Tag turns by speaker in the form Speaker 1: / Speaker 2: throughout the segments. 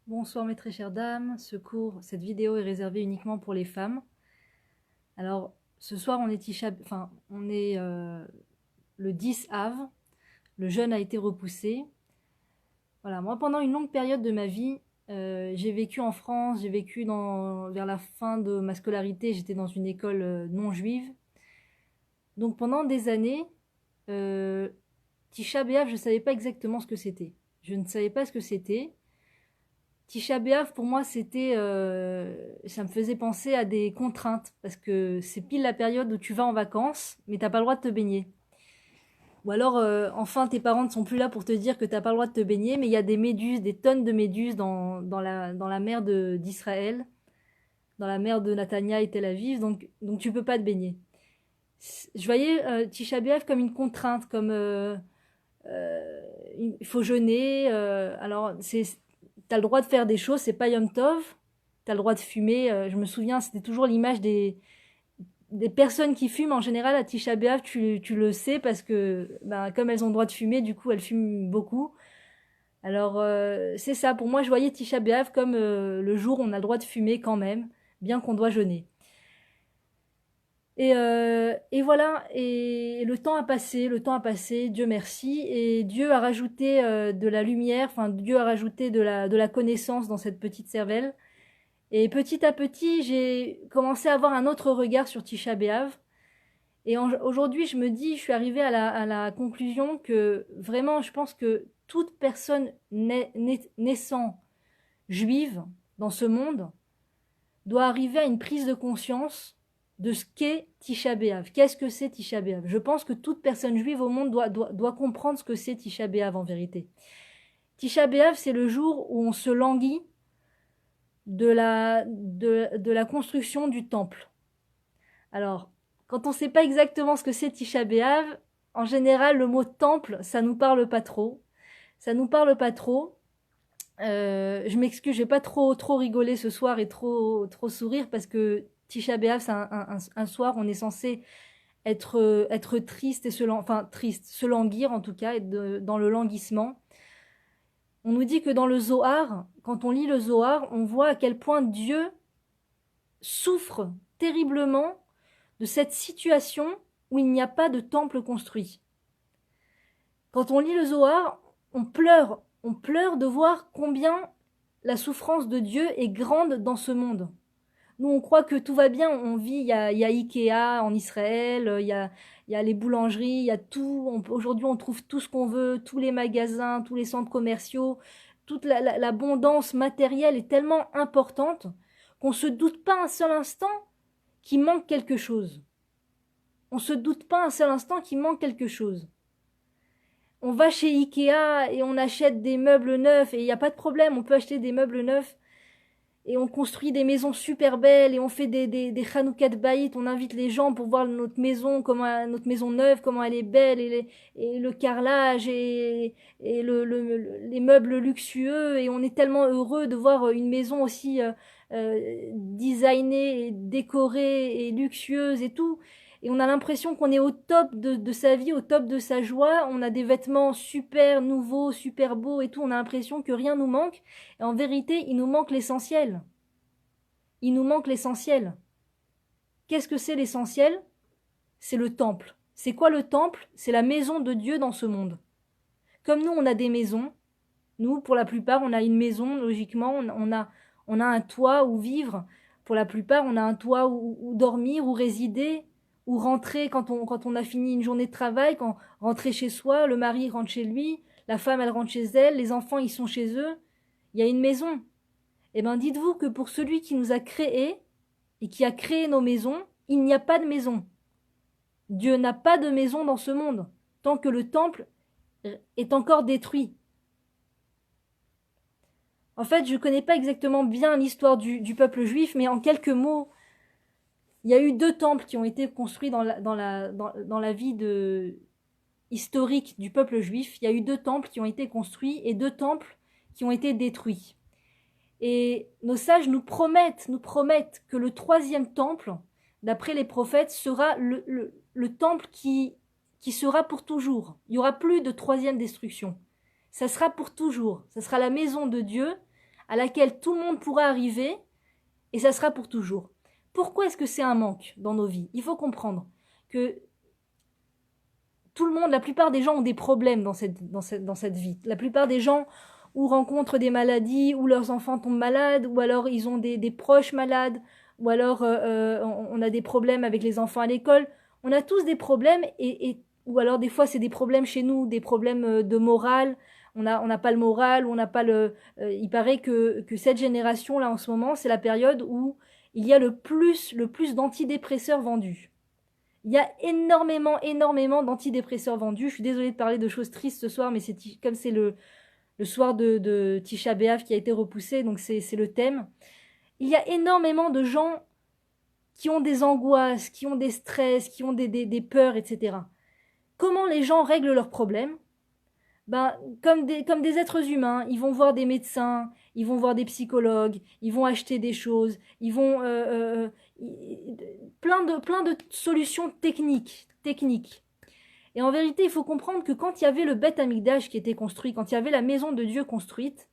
Speaker 1: Bonsoir mes très chères dames, cette vidéo est réservée uniquement pour les femmes. Alors ce soir on est le 10 Av, le jeûne a été repoussé. Voilà, moi pendant une longue période de ma vie, j'ai vécu en France, vers la fin de ma scolarité, j'étais dans une école non juive. Donc pendant des années, euh, Tisha B'Av, je ne savais pas exactement ce que c'était. Je ne savais pas ce que c'était. Tisha B'Av, pour moi, ça me faisait penser à des contraintes, parce que c'est pile la période où tu vas en vacances, mais t'as pas le droit de te baigner. Ou alors, enfin, tes parents ne sont plus là pour te dire que t'as pas le droit de te baigner, mais il y a des méduses, des tonnes de méduses dans la mer d'Israël, dans la mer de Natania et Tel Aviv, donc tu peux pas te baigner. Je voyais Tisha B'Av comme une contrainte, il faut jeûner. T'as le droit de faire des choses, c'est pas Yom Tov. T'as le droit de fumer. Je me souviens, c'était toujours l'image des personnes qui fument. En général, à Tisha B'Av, tu le sais parce que, ben, comme elles ont le droit de fumer, du coup, elles fument beaucoup. Alors, c'est ça. Pour moi, je voyais Tisha B'Av comme le jour où on a le droit de fumer quand même, bien qu'on doit jeûner. Et voilà, et le temps a passé, Dieu merci, et Dieu a rajouté de la lumière, enfin Dieu a rajouté de la connaissance dans cette petite cervelle. Et petit à petit, j'ai commencé à avoir un autre regard sur Tisha B'Av. Aujourd'hui, je suis arrivée à la conclusion que vraiment, je pense que toute personne naissant juive dans ce monde doit arriver à une prise de conscience de ce qu'est Tisha B'Av. Qu'est-ce que c'est Tisha B'Av? Je pense que toute personne juive au monde doit comprendre ce que c'est Tisha B'Av en vérité. Tisha B'Av, c'est le jour où on se languit de la construction du temple. Alors, quand on ne sait pas exactement ce que c'est Tisha B'Av, en général, le mot temple, ça nous parle pas trop. Ça nous parle pas trop. Je m'excuse, je vais pas trop rigoler ce soir et trop sourire parce que Tisha B'Av, c'est un soir où on est censé être triste et triste, se languir en tout cas, dans le languissement. On nous dit que dans le Zohar, quand on lit le Zohar, on voit à quel point Dieu souffre terriblement de cette situation où il n'y a pas de temple construit. Quand on lit le Zohar, on pleure de voir combien la souffrance de Dieu est grande dans ce monde. Nous, on croit que tout va bien, on vit, il y a Ikea en Israël, il y a les boulangeries, il y a tout. Aujourd'hui, on trouve tout ce qu'on veut, tous les magasins, tous les centres commerciaux, toute l'abondance matérielle est tellement importante qu'on ne se doute pas un seul instant qu'il manque quelque chose. On ne se doute pas un seul instant qu'il manque quelque chose. On va chez Ikea et on achète des meubles neufs et il n'y a pas de problème, on peut acheter des meubles neufs et on construit des maisons super belles et on fait des Hanoukat Bayit, on invite les gens pour voir notre maison, notre maison neuve, comment elle est belle et le carrelage et les meubles luxueux et on est tellement heureux de voir une maison aussi designée et décorée et luxueuse et tout. Et on a l'impression qu'on est au top de sa vie, au top de sa joie. On a des vêtements super nouveaux, super beaux et tout. On a l'impression que rien nous manque. Et en vérité, il nous manque l'essentiel. Il nous manque l'essentiel. Qu'est-ce que c'est l'essentiel? C'est le temple. C'est quoi le temple? C'est la maison de Dieu dans ce monde. Comme nous, on a des maisons. Nous, pour la plupart, on a une maison, logiquement. On a un toit où vivre. Pour la plupart, on a un toit où dormir, où résider, ou rentrer quand on a fini une journée de travail, quand rentrer chez soi, le mari rentre chez lui, la femme elle rentre chez elle, les enfants ils sont chez eux, il y a une maison. Eh bien dites-vous que pour celui qui nous a créés et qui a créé nos maisons, il n'y a pas de maison. Dieu n'a pas de maison dans ce monde, tant que le temple est encore détruit. En fait, je ne connais pas exactement bien l'histoire du peuple juif, mais en quelques mots, il y a eu deux temples qui ont été construits dans la vie historique du peuple juif. Il y a eu deux temples qui ont été construits et deux temples qui ont été détruits. Et nos sages nous promettent que le troisième temple, d'après les prophètes, sera le temple qui sera pour toujours. Il n'y aura plus de troisième destruction. Ça sera pour toujours. Ça sera la maison de Dieu à laquelle tout le monde pourra arriver, et ça sera pour toujours. Pourquoi est-ce que c'est un manque dans nos vies? Il faut comprendre que tout le monde, la plupart des gens ont des problèmes dans cette vie. La plupart des gens ou rencontrent des maladies, ou leurs enfants tombent malades, ou alors ils ont des proches malades, ou alors on a des problèmes avec les enfants à l'école. On a tous des problèmes, ou alors des fois c'est des problèmes chez nous, des problèmes de morale. On n'a pas le moral, on n'a pas le. Il paraît que cette génération-là en ce moment, c'est la période où il y a le plus d'antidépresseurs vendus. Il y a énormément d'antidépresseurs vendus. Je suis désolée de parler de choses tristes ce soir, mais comme c'est le soir de Tisha B'Av qui a été repoussé, donc c'est le thème. Il y a énormément de gens qui ont des angoisses, qui ont des stress, qui ont des peurs, etc. Comment les gens règlent leurs problèmes? Comme des êtres humains, ils vont voir des médecins, ils vont voir des psychologues, ils vont acheter des choses, ils vont plein de solutions techniques. Et en vérité, il faut comprendre que quand il y avait le Beth Amikdash qui était construit, quand il y avait la maison de Dieu construite,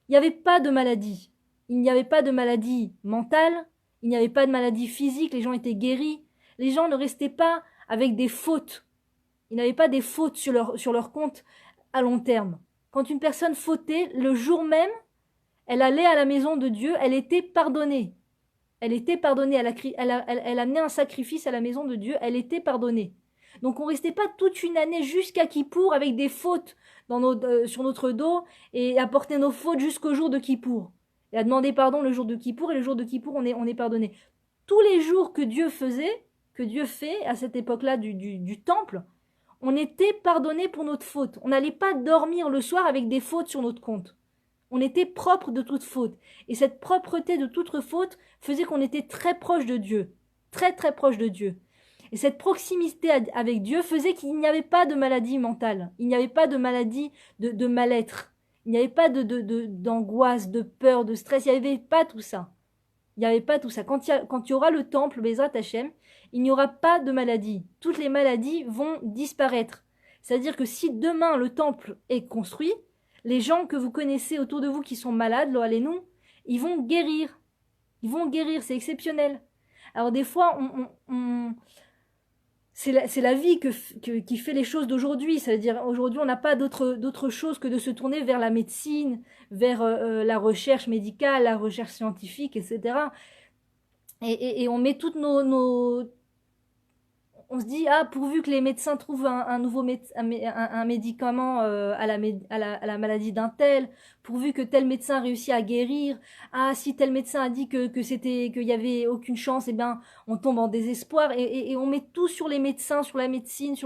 Speaker 1: il n'y avait pas de maladie. Il n'y avait pas de maladie mentale, il n'y avait pas de maladie physique, les gens étaient guéris. Les gens ne restaient pas avec des fautes. Ils n'avaient pas des fautes sur leur compte à long terme. Quand une personne fautait, le jour même, elle allait à la maison de Dieu, elle était pardonnée. Elle était pardonnée, elle amenait un sacrifice à la maison de Dieu, elle était pardonnée. Donc on ne restait pas toute une année jusqu'à Kippour avec des fautes sur notre dos et à porter nos fautes jusqu'au jour de Kippour. Et à demander pardon le jour de Kippour, et le jour de Kippour on est pardonné. Tous les jours que Dieu fait à cette époque-là du temple, on était pardonné pour notre faute. On n'allait pas dormir le soir avec des fautes sur notre compte. On était propre de toute faute. Et cette propreté de toute faute faisait qu'on était très proche de Dieu. Très très proche de Dieu. Et cette proximité avec Dieu faisait qu'il n'y avait pas de maladie mentale. Il n'y avait pas de maladie de mal-être. Il n'y avait pas d'angoisse, de peur, de stress. Il n'y avait pas tout ça. Il n'y avait pas tout ça. Quand il y aura le temple, Bezrat Hashem, il n'y aura pas de maladie. Toutes les maladies vont disparaître. C'est-à-dire que si demain le temple est construit, les gens que vous connaissez autour de vous qui sont malades, lo allez-nous, ils vont guérir. Ils vont guérir, c'est exceptionnel. Alors des fois, c'est la vie qui fait les choses d'aujourd'hui. C'est-à-dire aujourd'hui, on n'a pas d'autre chose que de se tourner vers la médecine, vers la recherche médicale, la recherche scientifique, etc. Et on met toutes on se dit, pourvu que les médecins trouvent un nouveau un médicament à la maladie d'un tel, pourvu que tel médecin réussit à guérir, si tel médecin a dit qu'il y avait aucune chance, eh bien, on tombe en désespoir, et on met tout sur les médecins, sur la médecine,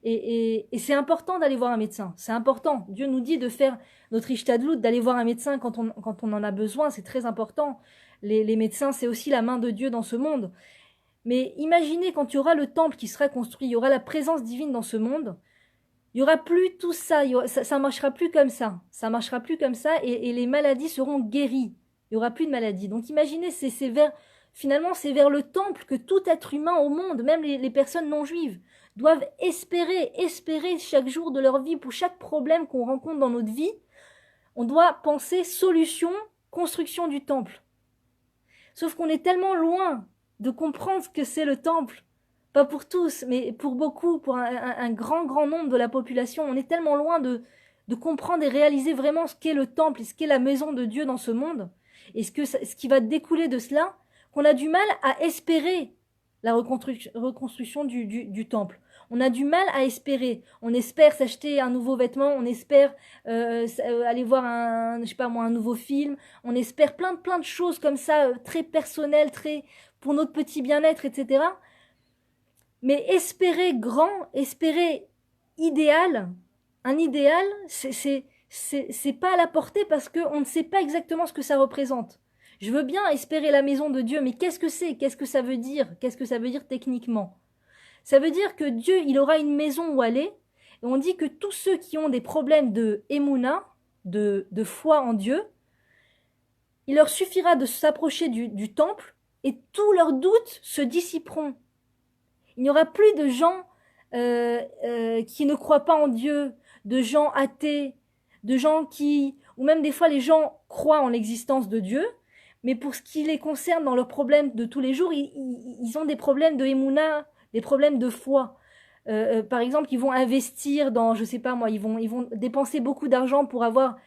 Speaker 1: et c'est important d'aller voir un médecin, c'est important. Dieu nous dit de faire notre ishtadlout, d'aller voir un médecin quand on en a besoin, c'est très important. Les médecins, c'est aussi la main de Dieu dans ce monde. Mais imaginez quand il y aura le temple qui sera construit, il y aura la présence divine dans ce monde, il y aura plus tout ça, ça marchera plus comme ça. Ça marchera plus comme ça, et les maladies seront guéries. Il y aura plus de maladies. Donc imaginez, finalement c'est vers le temple que tout être humain au monde, même les personnes non juives, doivent espérer chaque jour de leur vie. Pour chaque problème qu'on rencontre dans notre vie, on doit penser solution, construction du temple. Sauf qu'on est tellement loin de comprendre ce que c'est le temple. Pas pour tous, mais pour beaucoup, pour un grand nombre de la population. On est tellement loin de comprendre et réaliser vraiment ce qu'est le temple et ce qu'est la maison de Dieu dans ce monde, et ce qui va découler de cela, qu'on a du mal à espérer la reconstruction du temple. On a du mal à espérer. On espère s'acheter un nouveau vêtement, on espère aller voir un nouveau film, on espère plein de choses comme ça, très personnelles, très pour notre petit bien-être, etc. Mais espérer grand, espérer idéal, un idéal, c'est pas à la portée, parce qu'on ne sait pas exactement ce que ça représente. Je veux bien espérer la maison de Dieu, mais qu'est-ce que c'est? Qu'est-ce que ça veut dire? Qu'est-ce que ça veut dire techniquement? Ça veut dire que Dieu, il aura une maison où aller, et on dit que tous ceux qui ont des problèmes de émouna, de foi en Dieu, il leur suffira de s'approcher du temple, et tous leurs doutes se dissiperont. Il n'y aura plus de gens qui ne croient pas en Dieu, de gens athées, de gens qui ou même des fois les gens croient en l'existence de Dieu, mais pour ce qui les concerne dans leurs problèmes de tous les jours, ils ont des problèmes de émouna, des problèmes de foi. Par exemple, ils vont investir dans, je sais pas moi, ils vont dépenser beaucoup d'argent pour avoir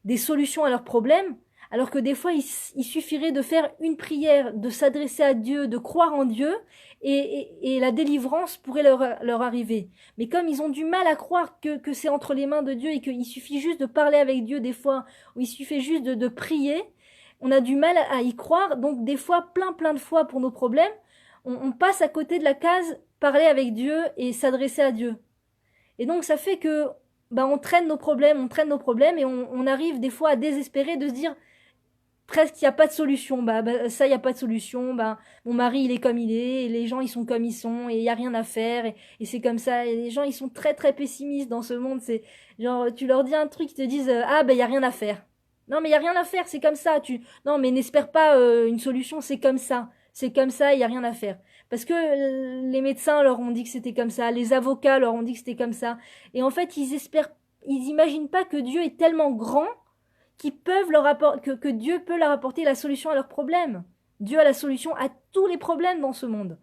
Speaker 1: des solutions à leurs problèmes, alors que des fois, il suffirait de faire une prière, de s'adresser à Dieu, de croire en Dieu, et la délivrance pourrait leur arriver. Mais comme ils ont du mal à croire que c'est entre les mains de Dieu et qu'il suffit juste de parler avec Dieu des fois, ou il suffit juste de prier, on a du mal à y croire, donc des fois, plein de fois pour nos problèmes, on passe à côté de la case parler avec Dieu et s'adresser à Dieu. Et donc ça fait que on traîne nos problèmes, et on arrive des fois à désespérer de se dire presque il n'y a pas de solution, ça il n'y a pas de solution, mon mari il est comme il est, et les gens ils sont comme ils sont, et il n'y a rien à faire, et c'est comme ça, et les gens ils sont très pessimistes dans ce monde, c'est genre tu leur dis un truc, ils te disent il n'y a rien à faire. Non mais il n'y a rien à faire, c'est comme ça, non mais n'espère pas une solution, c'est comme ça, il n'y a rien à faire. Parce que les médecins leur ont dit que c'était comme ça, les avocats leur ont dit que c'était comme ça, et en fait ils imaginent pas que Dieu est tellement grand que Dieu peut leur apporter la solution à leurs problèmes. Dieu a la solution à tous les problèmes dans ce monde.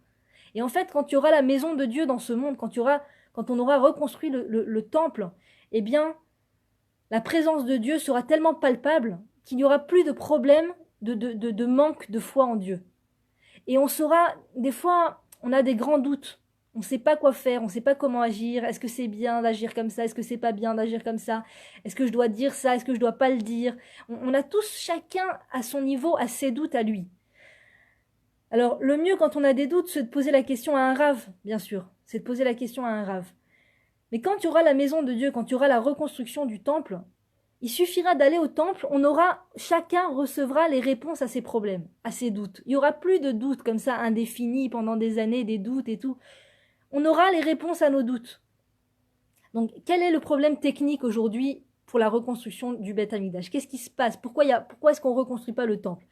Speaker 1: Et en fait, quand il y aura la maison de Dieu dans ce monde, quand on aura reconstruit le temple, eh bien, la présence de Dieu sera tellement palpable qu'il n'y aura plus de problème de manque de foi en Dieu. Et on saura, des fois, on a des grands doutes. On ne sait pas quoi faire, on ne sait pas comment agir. Est-ce que c'est bien d'agir comme ça? Est-ce que c'est pas bien d'agir comme ça? Est-ce que je dois dire ça? Est-ce que je dois pas le dire? On a tous, chacun à son niveau, à ses doutes à lui. Alors, le mieux quand on a des doutes, c'est de poser la question à un rave, bien sûr. C'est de poser la question à un rave. Mais quand il y aura la maison de Dieu, quand il y aura la reconstruction du temple, il suffira d'aller au temple, chacun recevra les réponses à ses problèmes, à ses doutes. Il n'y aura plus de doutes comme ça indéfinis pendant des années, des doutes et tout. On aura les réponses à nos doutes. Donc, quel est le problème technique aujourd'hui pour la reconstruction du Beth Amikdash? Qu'est-ce qui se passe? Pourquoi est-ce qu'on ne reconstruit pas le temple?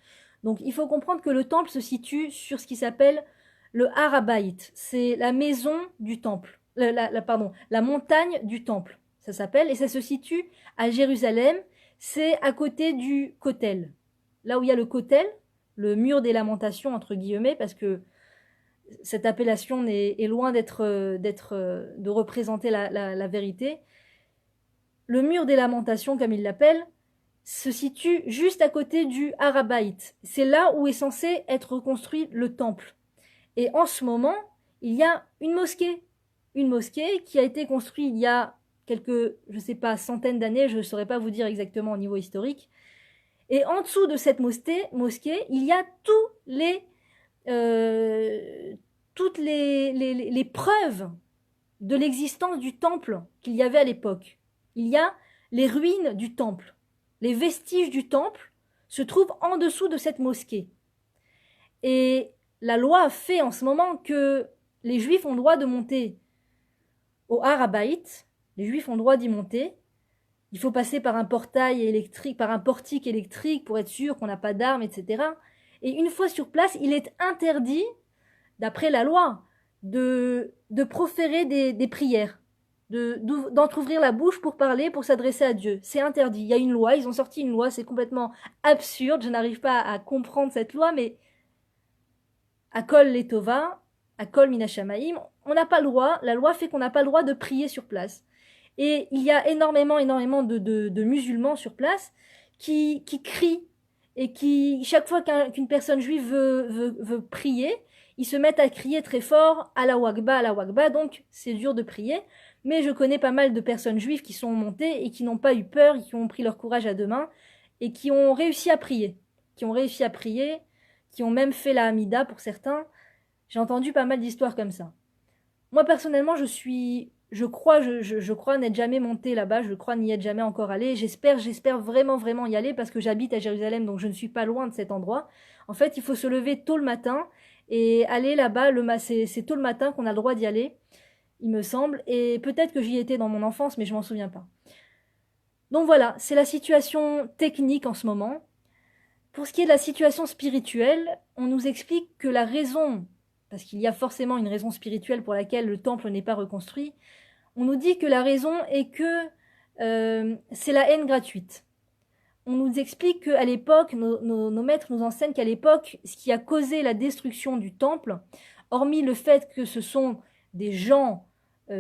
Speaker 1: Donc, il faut comprendre que le temple se situe sur ce qui s'appelle le Har HaBayit. C'est la maison du temple. La montagne du temple, ça s'appelle. Et ça se situe à Jérusalem. C'est à côté du Kotel. Là où il y a le Kotel, le mur des lamentations, entre guillemets, parce que cette appellation est loin de représenter la vérité. Le mur des lamentations, comme il l'appelle, se situe juste à côté du Har HaBayit. C'est là où est censé être reconstruit le temple. Et en ce moment, il y a une mosquée qui a été construite il y a quelques, je sais pas, centaines d'années, je ne saurais pas vous dire exactement au niveau historique. Et en dessous de cette mosquée, il y a toutes les preuves de l'existence du temple qu'il y avait à l'époque. Il y a les ruines du temple. Les vestiges du temple se trouvent en dessous de cette mosquée. Et la loi fait en ce moment que les Juifs ont le droit de monter au Har HaBayit. Les Juifs ont le droit d'y monter. Il faut passer par un portail électrique, par un portique électrique pour être sûr qu'on n'a pas d'armes, etc. Et une fois sur place, il est interdit, d'après la loi, de proférer des prières, d'entrouvrir la bouche pour parler, pour s'adresser à Dieu. C'est interdit. Il y a une loi, ils ont sorti une loi, c'est complètement absurde. Je n'arrive pas à comprendre cette loi, mais Akol Letova, Akol Minashamaim, on n'a pas le droit, la loi fait qu'on n'a pas le droit de prier sur place. Et il y a énormément de musulmans sur place qui crient et qui, chaque fois qu'une personne juive veut prier, ils se mettent à crier très fort « Allahu Akbar », donc c'est dur de prier. Mais je connais pas mal de personnes juives qui sont montées et qui n'ont pas eu peur, qui ont pris leur courage à deux mains et qui ont réussi à prier. Qui ont même fait la Hamida pour certains. J'ai entendu pas mal d'histoires comme ça. Moi, personnellement, je crois n'être jamais monté là-bas, je crois n'y être jamais encore allé. J'espère vraiment y aller parce que j'habite à Jérusalem, donc je ne suis pas loin de cet endroit. En fait, il faut se lever tôt le matin et aller là-bas. C'est tôt le matin qu'on a le droit d'y aller, il me semble. Et peut-être que j'y étais dans mon enfance, mais je m'en souviens pas. Donc voilà, c'est la situation technique en ce moment. Pour ce qui est de la situation spirituelle, on nous explique que la raison, parce qu'il y a forcément une raison spirituelle pour laquelle le temple n'est pas reconstruit, on nous dit que la raison est que c'est la haine gratuite. on nous explique qu'à l'époque, nos maîtres nous enseignent qu'à l'époque, ce qui a causé la destruction du temple, hormis le fait que ce sont des gens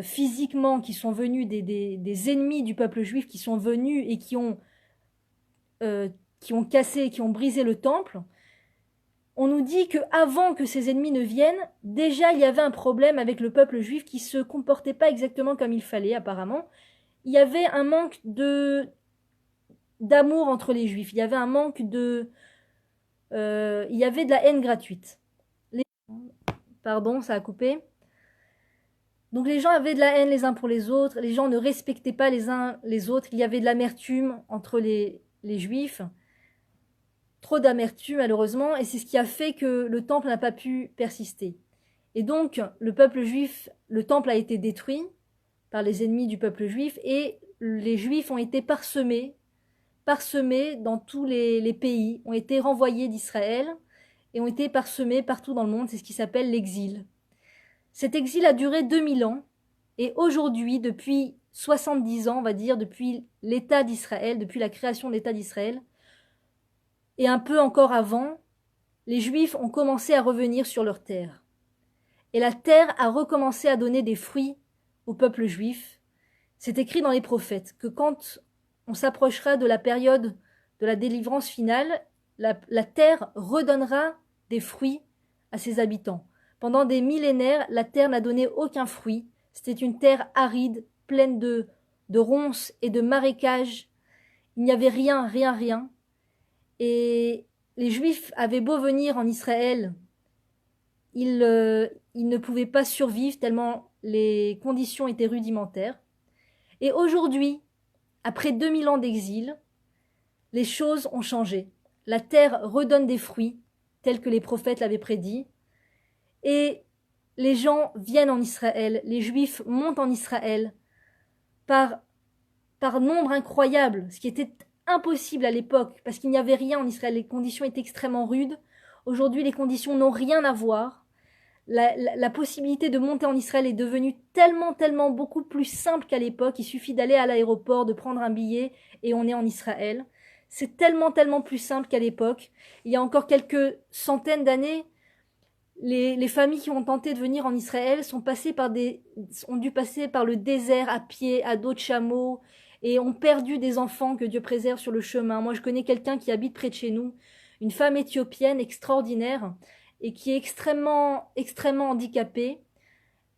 Speaker 1: physiquement qui sont venus, des ennemis du peuple juif qui sont venus et qui ont cassé, qui ont brisé le temple, on nous dit que avant que ces ennemis ne viennent, déjà il y avait un problème avec le peuple juif qui se comportait pas exactement comme il fallait apparemment. Il y avait un manque d'amour entre les juifs. Il y avait un manque il y avait de la haine gratuite. Pardon, ça a coupé. Donc les gens avaient de la haine les uns pour les autres. Les gens ne respectaient pas les uns les autres. Il y avait de l'amertume entre les juifs. Trop d'amertume malheureusement. Et c'est ce qui a fait que le temple n'a pas pu persister. Et donc le peuple juif, le temple a été détruit par les ennemis du peuple juif. Et les juifs ont été parsemés dans tous les pays, ont été renvoyés d'Israël et ont été parsemés partout dans le monde. C'est ce qui s'appelle l'exil. Cet exil a duré 2000 ans et aujourd'hui, depuis 70 ans, on va dire, depuis l'État d'Israël, depuis la création de l'État d'Israël, et un peu encore avant, les Juifs ont commencé à revenir sur leur terre. Et la terre a recommencé à donner des fruits au peuple juif. C'est écrit dans les prophètes que quand on s'approchera de la période de la délivrance finale, la terre redonnera des fruits à ses habitants. Pendant des millénaires, la terre n'a donné aucun fruit. C'était une terre aride, pleine de ronces et de marécages. Il n'y avait rien, rien, rien. Et les Juifs avaient beau venir en Israël, ils ne pouvaient pas survivre tellement les conditions étaient rudimentaires. Et aujourd'hui, après 2000 ans d'exil, les choses ont changé. La terre redonne des fruits, tels que les prophètes l'avaient prédit. Et les gens viennent en Israël, les Juifs montent en Israël par nombre incroyable, ce qui était impossible à l'époque, parce qu'il n'y avait rien en Israël, les conditions étaient extrêmement rudes. Aujourd'hui, les conditions n'ont rien à voir. La possibilité de monter en Israël est devenue tellement, tellement beaucoup plus simple qu'à l'époque. Il suffit d'aller à l'aéroport, de prendre un billet et on est en Israël. C'est tellement, tellement plus simple qu'à l'époque. Il y a encore quelques centaines d'années, les familles qui ont tenté de venir en Israël ont dû passer par le désert à pied, à dos de chameau, et ont perdu des enfants que Dieu préserve sur le chemin. Moi, je connais quelqu'un qui habite près de chez nous, une femme éthiopienne extraordinaire, et qui est extrêmement, extrêmement handicapée.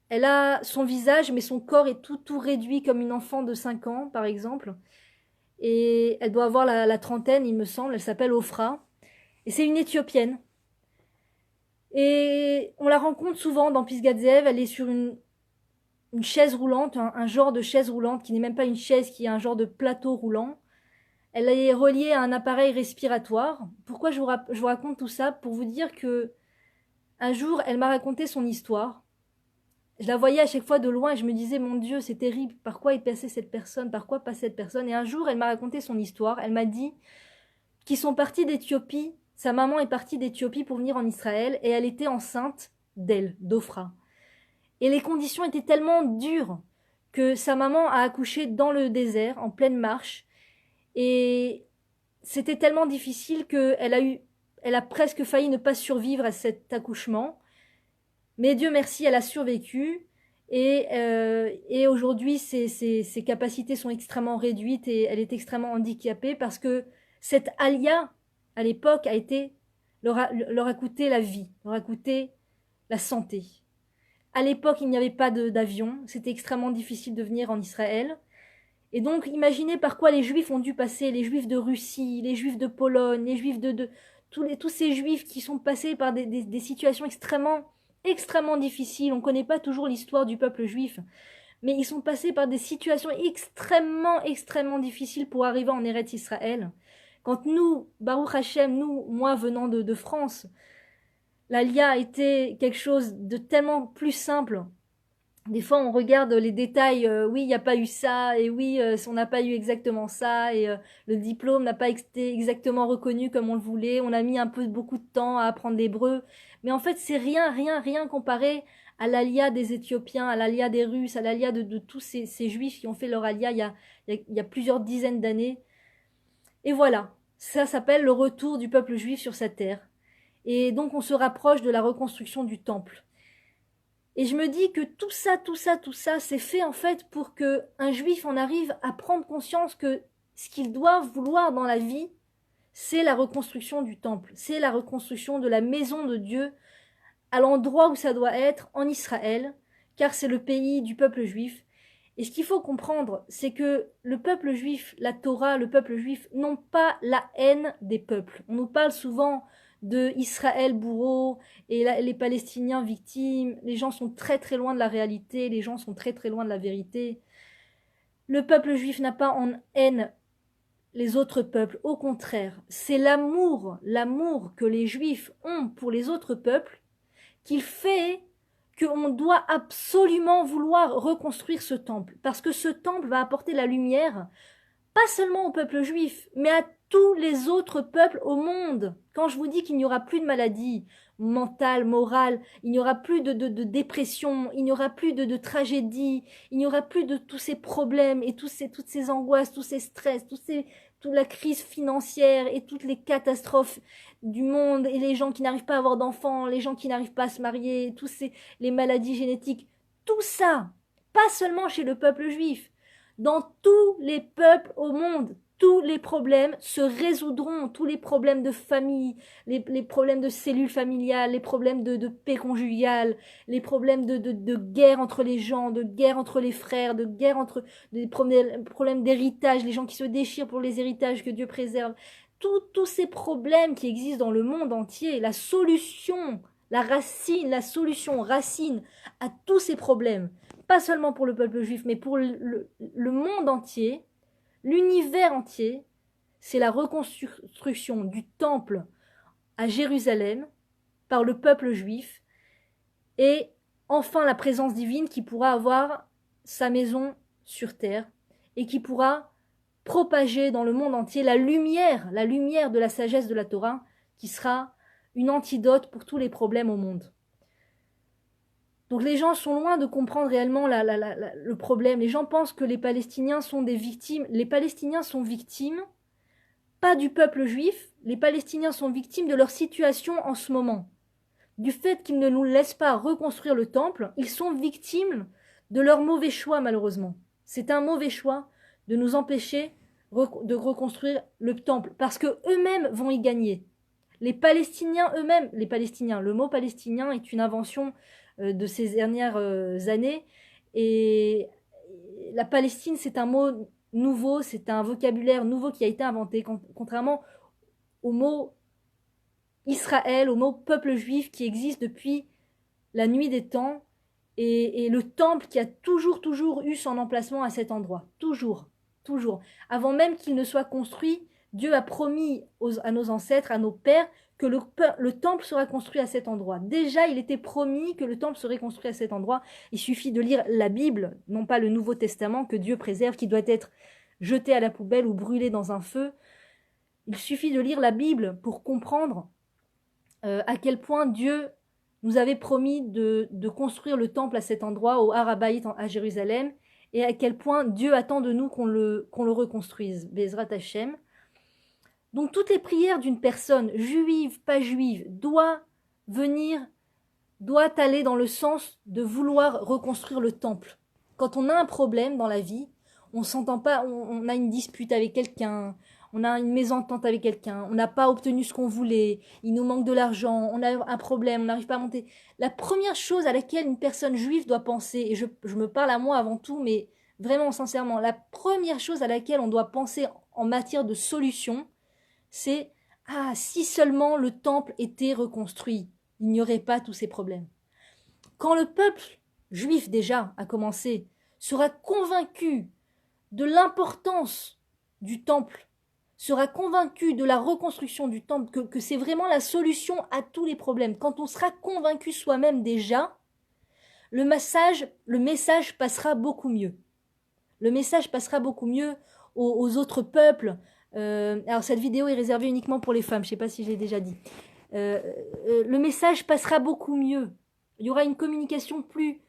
Speaker 1: Elle a son visage, mais son corps est tout réduit comme une enfant de 5 ans, par exemple. Et elle doit avoir la trentaine, il me semble. Elle s'appelle Ofra. Et c'est une Éthiopienne. Et on la rencontre souvent dans Pisgat Ze'ev. Elle est sur une chaise roulante, un genre de chaise roulante qui n'est même pas une chaise, qui est un genre de plateau roulant. Elle est reliée à un appareil respiratoire. Pourquoi je vous raconte tout ça? Pour vous dire que un jour, elle m'a raconté son histoire. Je la voyais à chaque fois de loin et je me disais, mon Dieu, c'est terrible, par quoi est passée cette personne, par quoi passe cette personne? Et un jour, elle m'a raconté son histoire. Elle m'a dit qu'ils sont partis d'Éthiopie. Sa maman est partie d'Éthiopie pour venir en Israël et elle était enceinte d'Ofra. Et les conditions étaient tellement dures que sa maman a accouché dans le désert, en pleine marche. Et c'était tellement difficile elle a presque failli ne pas survivre à cet accouchement. Mais Dieu merci, elle a survécu. Et aujourd'hui, ses capacités sont extrêmement réduites et elle est extrêmement handicapée parce que cette alia, à l'époque, leur a coûté la vie, leur a coûté la santé. À l'époque, il n'y avait pas d'avion, c'était extrêmement difficile de venir en Israël. Et donc, imaginez par quoi les Juifs ont dû passer, les Juifs de Russie, les Juifs de Pologne, les Juifs tous ces Juifs qui sont passés par des situations extrêmement, extrêmement difficiles. On ne connaît pas toujours l'histoire du peuple juif, mais ils sont passés par des situations extrêmement, extrêmement difficiles pour arriver en Eretz Israël. Quand nous, Baruch Hashem, moi venant de France, l'Alia était quelque chose de tellement plus simple. Des fois, on regarde les détails, oui, il n'y a pas eu ça, et oui, on n'a pas eu exactement ça, et le diplôme n'a pas été exactement reconnu comme on le voulait, on a mis beaucoup de temps à apprendre l'hébreu, mais en fait, c'est rien, rien, rien comparé à l'Alia des Éthiopiens, à l'Alia des Russes, à l'Alia de tous ces Juifs qui ont fait leur Alia il y a plusieurs dizaines d'années. Et voilà, ça s'appelle le retour du peuple juif sur sa terre. Et donc on se rapproche de la reconstruction du temple. Et je me dis que tout ça, c'est fait en fait pour que un juif en arrive à prendre conscience que ce qu'il doit vouloir dans la vie, c'est la reconstruction du temple, c'est la reconstruction de la maison de Dieu à l'endroit où ça doit être, en Israël, car c'est le pays du peuple juif. Et ce qu'il faut comprendre, c'est que le peuple juif, la Torah, le peuple juif, n'ont pas la haine des peuples. On nous parle souvent de Israël bourreau et les Palestiniens victimes. Les gens sont très très loin de la réalité, les gens sont très très loin de la vérité. Le peuple juif n'a pas en haine les autres peuples. Au contraire, c'est l'amour que les juifs ont pour les autres peuples qu'il fait qu'on doit absolument vouloir reconstruire ce temple. Parce que ce temple va apporter la lumière, pas seulement au peuple juif, mais à tous les autres peuples au monde. Quand je vous dis qu'il n'y aura plus de maladies mentales, morales, il n'y aura plus de dépression, il n'y aura plus de tragédie, il n'y aura plus de tous ces problèmes et toutes ces angoisses, tous ces stress, toute la crise financière et toutes les catastrophes du monde et les gens qui n'arrivent pas à avoir d'enfants, les gens qui n'arrivent pas à se marier, les maladies génétiques, tout ça, pas seulement chez le peuple juif, dans tous les peuples au monde, tous les problèmes se résoudront, tous les problèmes de famille, les problèmes de cellules familiales, les problèmes de paix conjugale, les problèmes de guerre entre les gens, de guerre entre les frères, de guerre entre des problèmes d'héritage, les gens qui se déchirent pour les héritages, que Dieu préserve. Tous ces problèmes qui existent dans le monde entier, la solution, la solution racine à tous ces problèmes, pas seulement pour le peuple juif, mais pour le monde entier, l'univers entier, c'est la reconstruction du temple à Jérusalem par le peuple juif et enfin la présence divine qui pourra avoir sa maison sur terre et qui pourra propager dans le monde entier la lumière de la sagesse de la Torah qui sera une antidote pour tous les problèmes au monde. Donc les gens sont loin de comprendre réellement le problème. Les gens pensent que les Palestiniens sont des victimes. Les Palestiniens sont victimes, pas du peuple juif. Les Palestiniens sont victimes de leur situation en ce moment. Du fait qu'ils ne nous laissent pas reconstruire le temple, ils sont victimes de leur mauvais choix malheureusement. C'est un mauvais choix de nous empêcher de reconstruire le temple parce que eux-mêmes vont y gagner. Les Palestiniens eux-mêmes, le mot palestinien est une invention de ces dernières années. Et la Palestine, c'est un mot nouveau, c'est un vocabulaire nouveau qui a été inventé, contrairement au mot Israël, au mot peuple juif qui existe depuis la nuit des temps, et le temple qui a toujours eu son emplacement à cet endroit. Toujours. Avant même qu'il ne soit construit, Dieu a promis à nos ancêtres, à nos pères, que le temple sera construit à cet endroit. Déjà, il était promis que le temple serait construit à cet endroit. Il suffit de lire la Bible, non pas le Nouveau Testament que Dieu préserve, qui doit être jeté à la poubelle ou brûlé dans un feu. Il suffit de lire la Bible pour comprendre à quel point Dieu nous avait promis de construire le temple à cet endroit, au Har Habayit à Jérusalem, et à quel point Dieu attend de nous qu'on le reconstruise. Bezrat Hashem. Donc toutes les prières d'une personne, juive, pas juive, doit aller dans le sens de vouloir reconstruire le temple. Quand on a un problème dans la vie, on s'entend pas, on a une dispute avec quelqu'un, on a une mésentente avec quelqu'un, on n'a pas obtenu ce qu'on voulait, il nous manque de l'argent, on a un problème, on n'arrive pas à monter. La première chose à laquelle une personne juive doit penser, et je me parle à moi avant tout, mais vraiment sincèrement, la première chose à laquelle on doit penser en matière de solution, c'est « Ah, si seulement le temple était reconstruit, il n'y aurait pas tous ces problèmes. » Quand le peuple juif déjà a commencé, sera convaincu de l'importance du temple, sera convaincu de la reconstruction du temple, que c'est vraiment la solution à tous les problèmes. Quand on sera convaincu soi-même déjà, le message passera beaucoup mieux. Le message passera beaucoup mieux aux autres peuples. Alors cette vidéo est réservée uniquement pour les femmes, je ne sais pas si je l'ai déjà dit. Le message passera beaucoup mieux. Il y aura une communication plus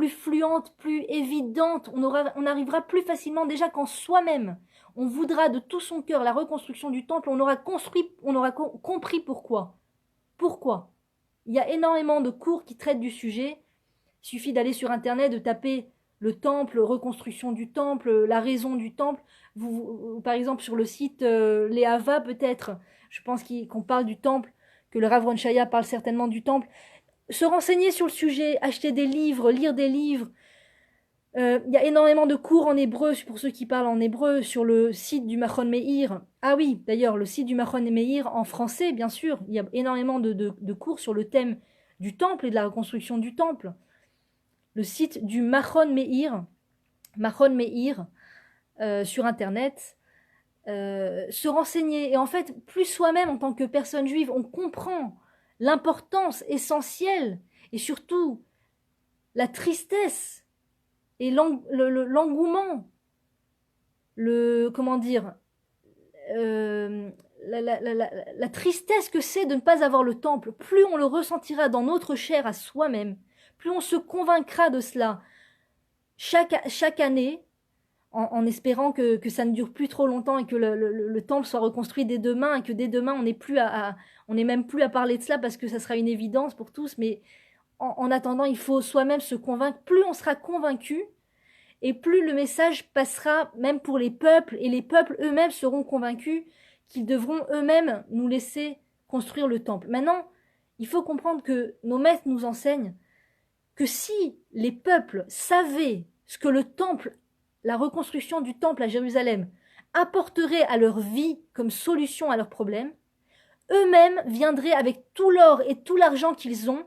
Speaker 1: fluente, plus évidente. On arrivera plus facilement déjà quand soi-même on voudra de tout son cœur la reconstruction du temple, on aura compris pourquoi. Pourquoi? Il y a énormément de cours qui traitent du sujet. Il suffit d'aller sur Internet, de taper le temple, reconstruction du temple, la raison du temple. Par exemple, sur le site Léava, peut-être, je pense qu'on parle du temple, que le Rav Ron Shaya parle certainement du temple. Se renseigner sur le sujet, acheter des livres, lire des livres. Il y a énormément de cours en hébreu, pour ceux qui parlent en hébreu, sur le site du Machon Meir. Ah oui, d'ailleurs, le site du Machon Meir en français, bien sûr. Il y a énormément de cours sur le thème du temple et de la reconstruction du temple. Le site du Machon Meir sur Internet. Se renseigner. Et en fait, plus soi-même, en tant que personne juive, on comprend l'importance essentielle et surtout la tristesse et l'engouement, comment dire, la tristesse que c'est de ne pas avoir le temple. Plus on le ressentira dans notre chair à soi-même, plus on se convaincra de cela chaque année, en espérant que ça ne dure plus trop longtemps et que le temple soit reconstruit dès demain, et que dès demain on n'est même plus à parler de cela parce que ça sera une évidence pour tous, mais en attendant, il faut soi-même se convaincre. Plus on sera convaincu, et plus le message passera même pour les peuples, et les peuples eux-mêmes seront convaincus qu'ils devront eux-mêmes nous laisser construire le temple. Maintenant, il faut comprendre que nos maîtres nous enseignent que si les peuples savaient ce que le temple, la reconstruction du temple à Jérusalem, apporterait à leur vie comme solution à leurs problèmes, eux-mêmes viendraient avec tout l'or et tout l'argent qu'ils ont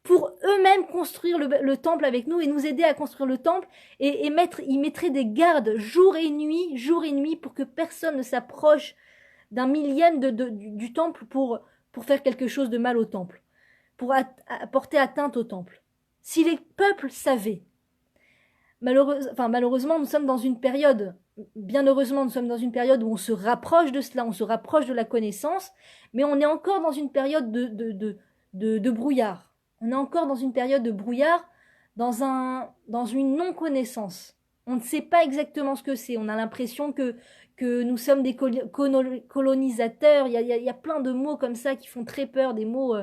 Speaker 1: pour eux-mêmes construire le temple avec nous et nous aider à construire le temple et ils mettraient des gardes jour et nuit pour que personne ne s'approche d'un millième du temple pour faire quelque chose de mal au temple, pour porter atteinte au temple. Si les peuples savaient, malheureusement, nous sommes dans une période, bien heureusement, nous sommes dans une période où on se rapproche de cela, on se rapproche de la connaissance, mais on est encore dans une période de brouillard. On est encore dans une période de brouillard, dans une non-connaissance. On ne sait pas exactement ce que c'est. On a l'impression que nous sommes des colonisateurs. Il y a plein de mots comme ça qui font très peur, des mots...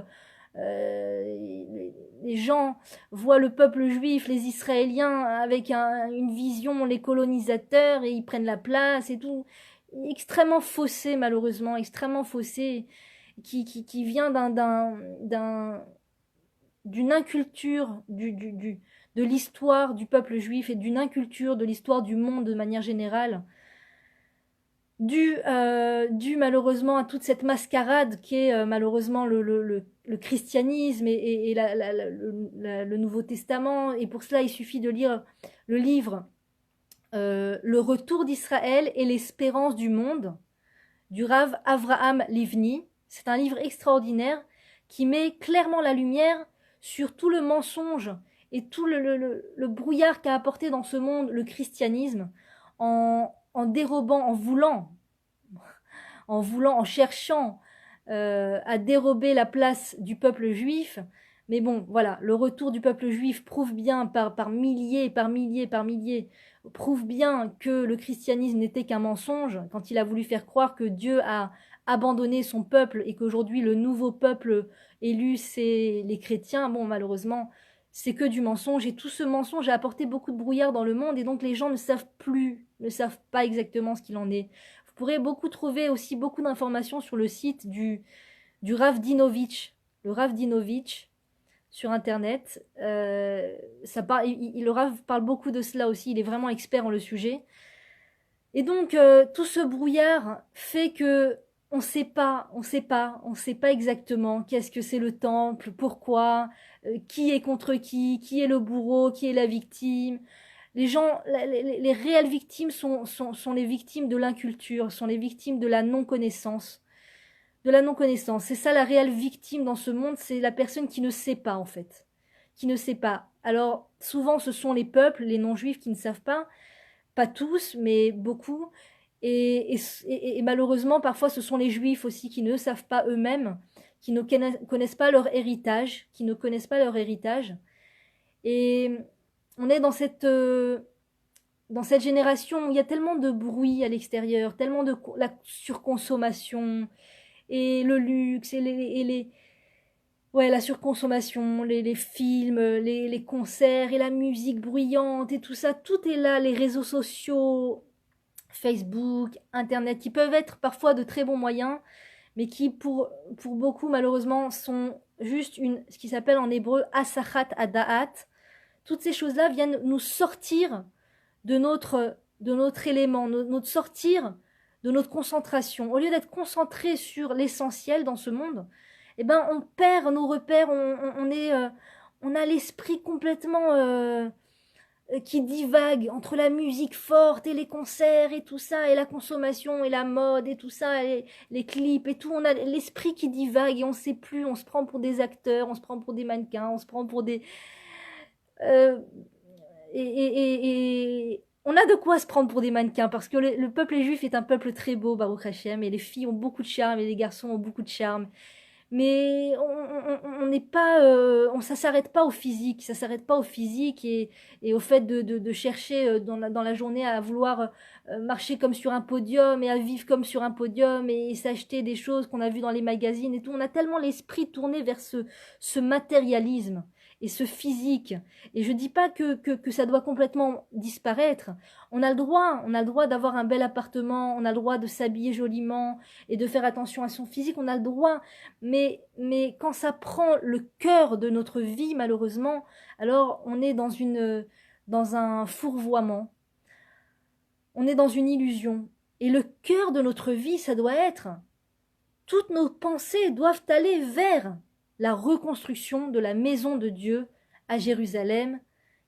Speaker 1: les gens voient le peuple juif, les Israéliens, avec une vision, les colonisateurs, et ils prennent la place et tout. Extrêmement faussé, malheureusement, extrêmement faussé, qui vient d'une inculture de l'histoire du peuple juif et d'une inculture de l'histoire du monde de manière générale, dû malheureusement à toute cette mascarade qui est malheureusement le christianisme et le Nouveau Testament. Et pour cela, il suffit de lire le livre Le Retour d'Israël et l'espérance du monde du Rav Avraham Livni. C'est un livre extraordinaire qui met clairement la lumière sur tout le mensonge et tout le brouillard qu'a apporté dans ce monde le christianisme en dérobant, en cherchant à dérober la place du peuple juif. Mais bon, voilà, le retour du peuple juif prouve bien par milliers, prouve bien que le christianisme n'était qu'un mensonge quand il a voulu faire croire que Dieu a abandonné son peuple et qu'aujourd'hui le nouveau peuple élu c'est les chrétiens. Bon, malheureusement, c'est que du mensonge, et tout ce mensonge a apporté beaucoup de brouillard dans le monde, et donc les gens ne savent pas exactement ce qu'il en est. Vous pourrez trouver aussi beaucoup d'informations sur le site du Rav Dinovitch, le Rav Dinovitch, sur Internet. Le Rav parle beaucoup de cela aussi, il est vraiment expert en le sujet. Et donc, tout ce brouillard fait que on sait pas exactement qu'est-ce que c'est le temple, pourquoi, qui est contre qui est le bourreau, qui est la victime. Les gens, les réelles victimes sont les victimes de l'inculture, sont les victimes de la non-connaissance. C'est ça la réelle victime dans ce monde, c'est la personne qui ne sait pas en fait. Qui ne sait pas. Alors, souvent ce sont les peuples, les non-juifs qui ne savent pas tous, mais beaucoup. Et malheureusement, parfois, ce sont les juifs aussi qui ne savent pas eux-mêmes, qui ne connaissent pas leur héritage, Et on est dans dans cette génération où il y a tellement de bruit à l'extérieur, tellement de la surconsommation, et le luxe, ouais, la surconsommation, les films, les concerts, et la musique bruyante, et tout est là, les réseaux sociaux, Facebook, Internet, qui peuvent être parfois de très bons moyens, mais qui, pour beaucoup, malheureusement, sont juste ce qui s'appelle en hébreu asachat adaat. Toutes ces choses-là viennent nous sortir de notre élément, nous sortir de notre concentration. Au lieu d'être concentré sur l'essentiel dans ce monde, eh ben, on perd nos repères, on a l'esprit complètement qui divague entre la musique forte et les concerts et tout ça, et la consommation et la mode et tout ça, et les clips et tout. On a l'esprit qui divague et on sait plus, on se prend pour des acteurs, on se prend pour des mannequins, on se prend pour des... euh, et on a de quoi se prendre pour des mannequins parce que le peuple juif est un peuple très beau, Baruch Hashem, et les filles ont beaucoup de charme et les garçons ont beaucoup de charme. Mais on n'est pas, ça s'arrête pas au physique, ça s'arrête pas au physique et au fait de chercher dans la journée à vouloir marcher comme sur un podium et à vivre comme sur un podium et s'acheter des choses qu'on a vues dans les magazines et tout. On a tellement l'esprit tourné vers ce matérialisme et ce physique. Et je dis pas que ça doit complètement disparaître. On a le droit d'avoir un bel appartement, on a le droit de s'habiller joliment et de faire attention à son physique, on a le droit. Mais quand ça prend le cœur de notre vie, malheureusement, alors on est dans un fourvoiement, on est dans une illusion. Et le cœur de notre vie, ça doit être, toutes nos pensées doivent aller vers la reconstruction de la maison de Dieu à Jérusalem,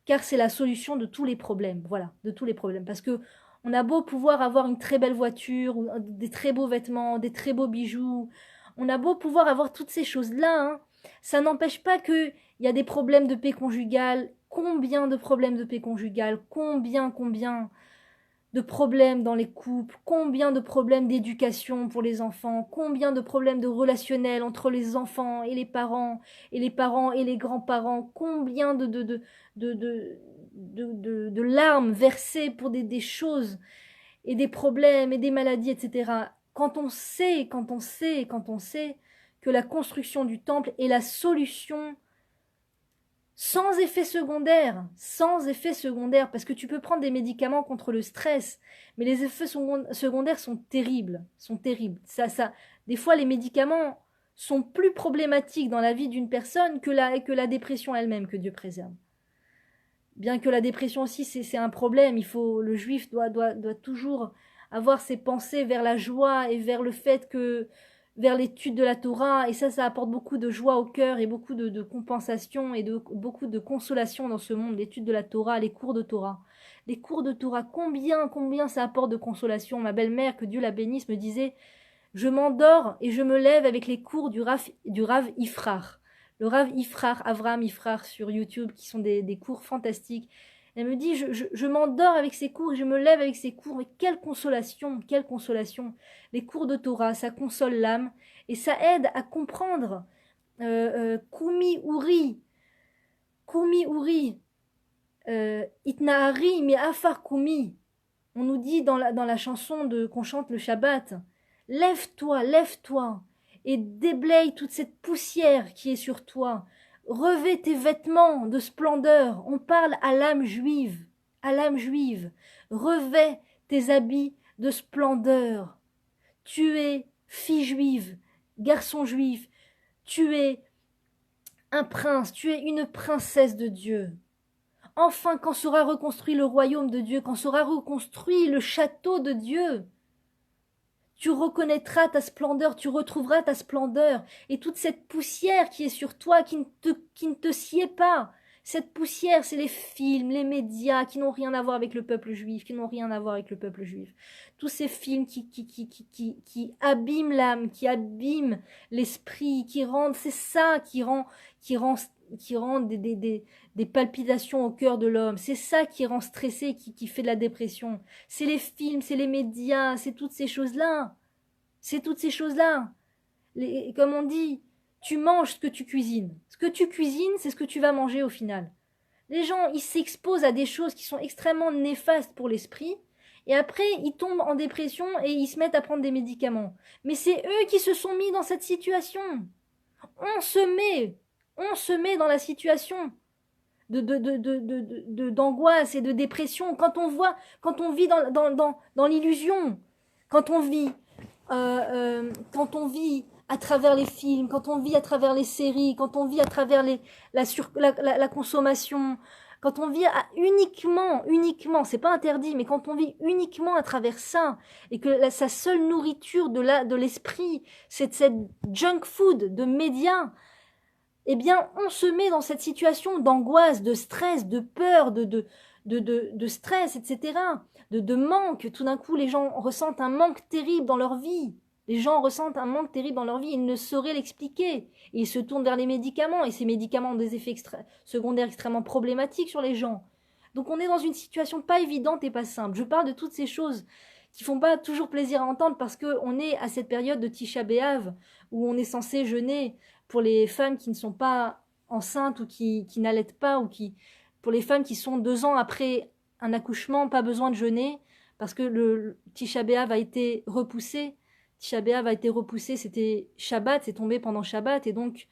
Speaker 1: car c'est la solution de tous les problèmes. Voilà, de tous les problèmes. Parce que on a beau pouvoir avoir une très belle voiture, des très beaux vêtements, des très beaux bijoux, on a beau pouvoir avoir toutes ces choses-là, hein, ça n'empêche pas qu'il y a des problèmes de paix conjugale. Combien de problèmes de paix conjugale? Combien de problèmes dans les couples? Combien de problèmes d'éducation pour les enfants? Combien de problèmes de relationnel entre les enfants et les parents et les grands-parents? Combien de larmes versées pour des choses et des problèmes et des maladies, etc. Quand on sait que la construction du temple est la solution sans effet secondaire, parce que tu peux prendre des médicaments contre le stress, mais les effets secondaires sont terribles, des fois les médicaments sont plus problématiques dans la vie d'une personne que la dépression elle-même, que Dieu préserve. Bien que la dépression aussi, c'est un problème. Le juif doit toujours avoir ses pensées vers la joie et vers le fait vers l'étude de la Torah. Et ça apporte beaucoup de joie au cœur et beaucoup de compensation et beaucoup de consolation dans ce monde. L'étude de la Torah, les cours de Torah. Les cours de Torah, combien ça apporte de consolation. Ma belle-mère, que Dieu la bénisse, me disait, je m'endors et je me lève avec les cours du Rav Ifrar. Le Rav Ifrar, Avraham Ifrar sur YouTube, qui sont des cours fantastiques. Elle me dit, je m'endors avec ces cours et je me lève avec ces cours. Mais quelle consolation, quelle consolation. Les cours de Torah, ça console l'âme et ça aide à comprendre Kumi Uri, Itnahari, mais Afar Kumi. On nous dit dans la chanson qu'on chante le Shabbat, lève-toi, lève-toi et déblaye toute cette poussière qui est sur toi. Revêt tes vêtements de splendeur. On parle à l'âme juive, Revêt tes habits de splendeur. Tu es fille juive, garçon juif. Tu es un prince, tu es une princesse de Dieu. Enfin, quand sera reconstruit le royaume de Dieu, quand sera reconstruit le château de Dieu, tu reconnaîtras ta splendeur, tu retrouveras ta splendeur. Et toute cette poussière qui est sur toi, qui ne te sied pas, cette poussière, c'est les films, les médias qui n'ont rien à voir avec le peuple juif, Tous ces films qui abîment l'âme, qui abîment l'esprit, c'est ça qui rend des palpitations au cœur de l'homme. C'est ça qui rend stressé, qui fait de la dépression. C'est les films, c'est les médias, c'est toutes ces choses-là. Comme on dit, tu manges ce que tu cuisines. Ce que tu cuisines, c'est ce que tu vas manger au final. Les gens, ils s'exposent à des choses qui sont extrêmement néfastes pour l'esprit, et après, ils tombent en dépression et ils se mettent à prendre des médicaments. Mais c'est eux qui se sont mis dans cette situation. On se met dans la situation d'angoisse et de dépression quand on vit dans l'illusion, quand on vit, à travers les films, quand on vit à travers les séries, quand on vit à travers la consommation, quand on vit uniquement, c'est pas interdit, mais quand on vit uniquement à travers ça, et que sa seule nourriture de l'esprit, c'est cette junk food de médias, eh bien, on se met dans cette situation d'angoisse, de stress, de peur, de stress, etc., de manque. Tout d'un coup, les gens ressentent un manque terrible dans leur vie. Les gens ressentent un manque terrible dans leur vie, ils ne sauraient l'expliquer. Ils se tournent vers les médicaments, et ces médicaments ont des effets secondaires extrêmement problématiques sur les gens. Donc on est dans une situation pas évidente et pas simple. Je parle de toutes ces choses qui font pas toujours plaisir à entendre parce qu'on est à cette période de Tisha B'Av où on est censé jeûner pour les femmes qui ne sont pas enceintes ou qui n'allaitent pas, ou pour les femmes qui sont 2 ans après un accouchement, pas besoin de jeûner parce que le Tisha B'Av a été repoussé. Tisha B'Av a été repoussé, c'était Shabbat, c'est tombé pendant Shabbat, et donc,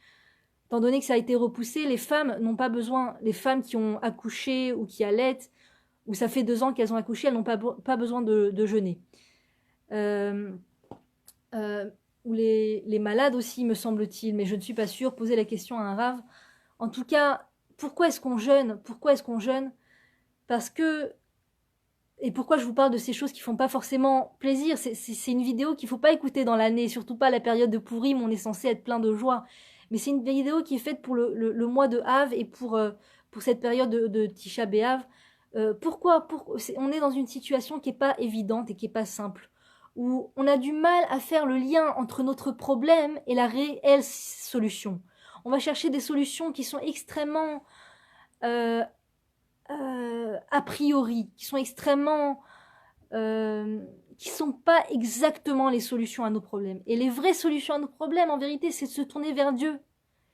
Speaker 1: étant donné que ça a été repoussé, les femmes n'ont pas besoin, les femmes qui ont accouché ou qui allaitent, ou ça fait 2 ans qu'elles ont accouché, elles n'ont pas besoin de jeûner. Ou les malades aussi, me semble-t-il, mais je ne suis pas sûre, poser la question à un rave. En tout cas, pourquoi est-ce qu'on jeûne? Parce que, et pourquoi je vous parle de ces choses qui font pas forcément plaisir, c'est une vidéo qu'il faut pas écouter dans l'année, surtout pas la période de Pourim où on est censé être plein de joie. Mais c'est une vidéo qui est faite pour le mois de Av et pour cette période de Tisha B'Av. Pourquoi on est dans une situation qui est pas évidente et qui est pas simple, où on a du mal à faire le lien entre notre problème et la réelle solution. On va chercher des solutions qui sont extrêmement a priori, qui sont extrêmement qui sont pas exactement les solutions à nos problèmes. Et les vraies solutions à nos problèmes, en vérité, c'est de se tourner vers Dieu.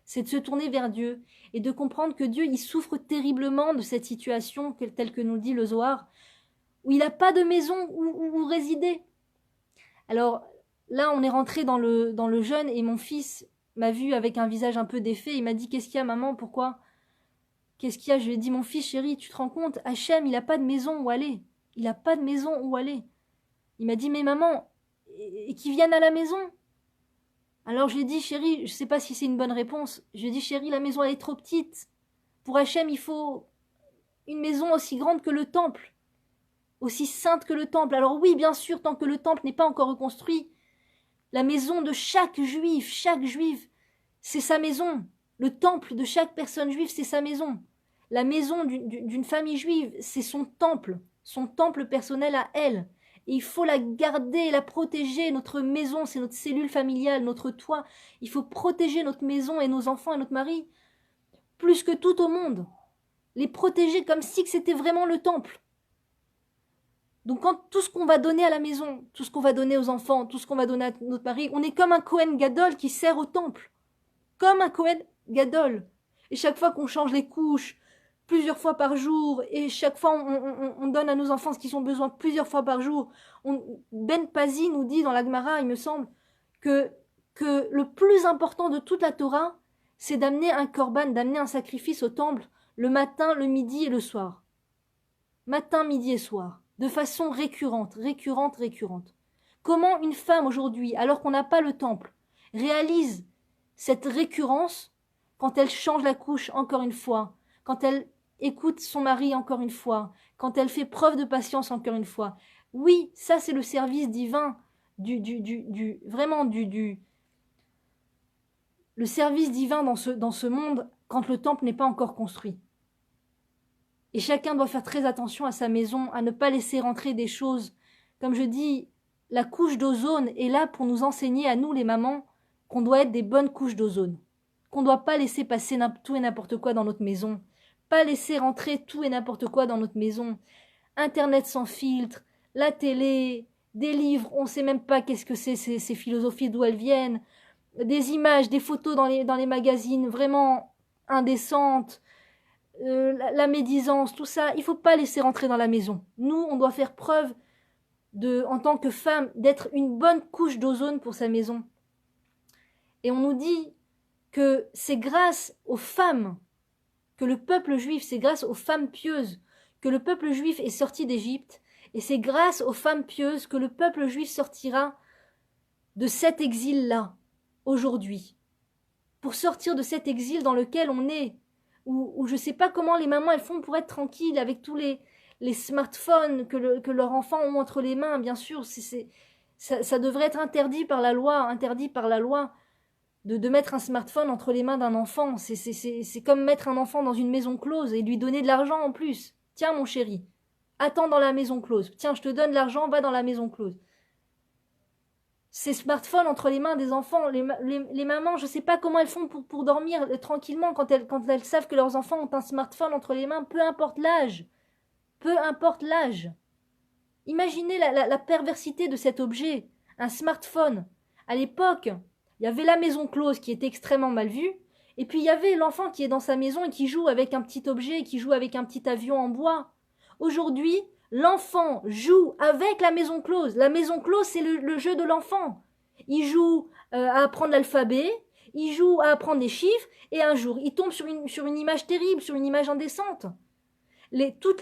Speaker 1: C'est de se tourner vers Dieu et de comprendre que Dieu, il souffre terriblement de cette situation, telle que nous le dit le Zohar, où il n'a pas de maison où résider. Alors là, on est rentré dans le jeûne et mon fils m'a vu avec un visage un peu défait. Il m'a dit: qu'est-ce qu'il y a, maman? Pourquoi? Qu'est-ce qu'il y a? Je lui ai dit: mon fils chéri, tu te rends compte, Hachem, il n'a pas de maison où aller. Il n'a pas de maison où aller. Il m'a dit: mais maman, et qu'il vienne à la maison. Alors je lui ai dit: chéri, je ne sais pas si c'est une bonne réponse. Je lui ai dit: chéri, la maison elle est trop petite. Pour Hachem, il faut une maison aussi grande que le temple, aussi sainte que le temple. Alors oui, bien sûr, tant que le temple n'est pas encore reconstruit, la maison de chaque juif, c'est sa maison. Le temple de chaque personne juive, c'est sa maison. La maison d'une famille juive, c'est son temple personnel à elle. Et il faut la garder, la protéger. Notre maison, c'est notre cellule familiale, notre toit. Il faut protéger notre maison et nos enfants et notre mari, plus que tout au monde. Les protéger comme si c'était vraiment le temple. Donc quand tout ce qu'on va donner à la maison, tout ce qu'on va donner aux enfants, tout ce qu'on va donner à notre mari, on est comme un Kohen Gadol qui sert au temple. Comme un Kohen Gadol. Et chaque fois qu'on change les couches, plusieurs fois par jour, et chaque fois on donne à nos enfants ce qu'ils ont besoin plusieurs fois par jour. Ben Pazi nous dit dans la Gemara, il me semble, que le plus important de toute la Torah, c'est d'amener un korban, d'amener un sacrifice au temple le matin, le midi et le soir. Matin, midi et soir. De façon récurrente. Comment une femme aujourd'hui, alors qu'on n'a pas le temple, réalise cette récurrence quand elle change la couche encore une fois, quand elle écoute son mari encore une fois, quand elle fait preuve de patience encore une fois. Oui, ça c'est le service divin le service divin dans ce monde quand le temple n'est pas encore construit. Et chacun doit faire très attention à sa maison, à ne pas laisser rentrer des choses. Comme je dis, la couche d'ozone est là pour nous enseigner à nous les mamans qu'on doit être des bonnes couches d'ozone. Qu'on ne doit pas laisser passer tout et n'importe quoi dans notre maison. Pas laisser rentrer tout et n'importe quoi dans notre maison. Internet sans filtre, la télé, des livres, on ne sait même pas qu'est-ce que c'est ces philosophies, d'où elles viennent. Des images, des photos dans les magazines vraiment indécentes. la médisance, tout ça, il faut pas laisser rentrer dans la maison. Nous, on doit faire preuve en tant que femme, d'être une bonne couche d'ozone pour sa maison. Et on nous dit que c'est grâce aux femmes que le peuple juif, c'est grâce aux femmes pieuses que le peuple juif est sorti d'Égypte, et c'est grâce aux femmes pieuses que le peuple juif sortira de cet exil-là, aujourd'hui. Pour sortir de cet exil dans lequel on est, où je ne sais pas comment les mamans elles font pour être tranquilles avec tous les smartphones que leurs enfants ont entre les mains, bien sûr, ça devrait être interdit par la loi, de mettre un smartphone entre les mains d'un enfant. C'est comme mettre un enfant dans une maison close et lui donner de l'argent en plus. Tiens mon chéri, attends dans la maison close. Tiens, je te donne de l'argent, va dans la maison close. Ces smartphones entre les mains des enfants, les mamans, je ne sais pas comment elles font pour dormir tranquillement quand elles savent que leurs enfants ont un smartphone entre les mains, peu importe l'âge. Peu importe l'âge. Imaginez la perversité de cet objet, un smartphone. À l'époque, il y avait la maison close qui était extrêmement mal vue, et puis il y avait l'enfant qui est dans sa maison et qui joue avec un petit objet, qui joue avec un petit avion en bois. Aujourd'hui, l'enfant joue avec la maison close. La maison close, c'est le jeu de l'enfant. Il joue à apprendre l'alphabet, il joue à apprendre les chiffres, et un jour, il tombe sur une image terrible, sur une image indécente. Toutes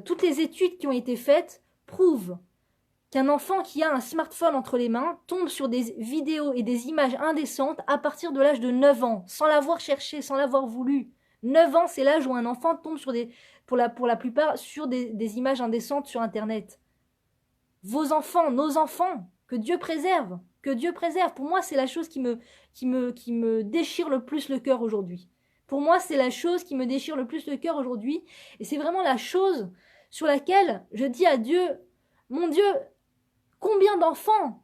Speaker 1: toutes les études qui ont été faites prouvent qu'un enfant qui a un smartphone entre les mains tombe sur des vidéos et des images indécentes à partir de l'âge de 9 ans, sans l'avoir cherché, sans l'avoir voulu. 9 ans, c'est l'âge où un enfant tombe pour la plupart sur des images indécentes sur Internet. Vos enfants, nos enfants, que Dieu préserve, que Dieu préserve. Pour moi, c'est la chose qui me déchire le plus le cœur aujourd'hui. Pour moi, c'est la chose qui me déchire le plus le cœur aujourd'hui. Et c'est vraiment la chose sur laquelle je dis à Dieu, mon Dieu, combien d'enfants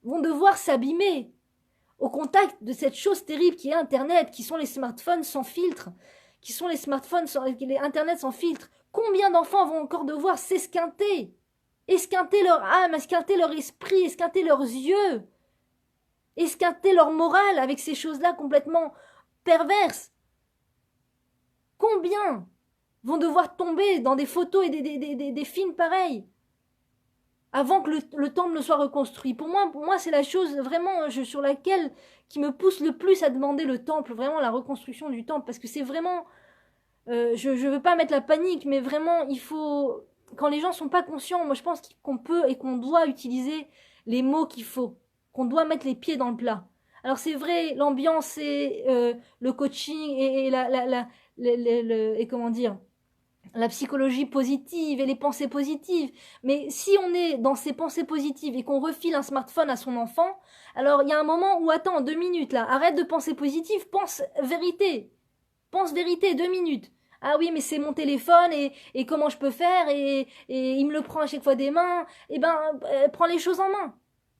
Speaker 1: vont devoir s'abîmer au contact de cette chose terrible qui est Internet, qui sont les smartphones sans filtre, qui sont les Internet sans filtre. Combien d'enfants vont encore devoir s'esquinter, esquinter leur âme, esquinter leur esprit, esquinter leurs yeux, esquinter leur morale avec ces choses-là complètement perverses. Combien vont devoir tomber dans des photos et des films pareils avant que le temple ne soit reconstruit. Pour moi, c'est la chose vraiment sur laquelle qui me pousse le plus à demander le temple, vraiment la reconstruction du temple, parce que c'est vraiment, je veux pas mettre la panique, mais vraiment, il faut, quand les gens sont pas conscients, moi je pense qu'on peut et qu'on doit utiliser les mots qu'il faut, qu'on doit mettre les pieds dans le plat. Alors c'est vrai, l'ambiance et le coaching et comment dire, la psychologie positive et les pensées positives. Mais si on est dans ces pensées positives et qu'on refile un smartphone à son enfant, alors il y a un moment où, attends, 2 minutes là, arrête de penser positive, pense vérité. Pense vérité, 2 minutes. Ah oui, mais c'est mon téléphone et comment je peux faire et il me le prend à chaque fois des mains. Eh ben, prends les choses en main.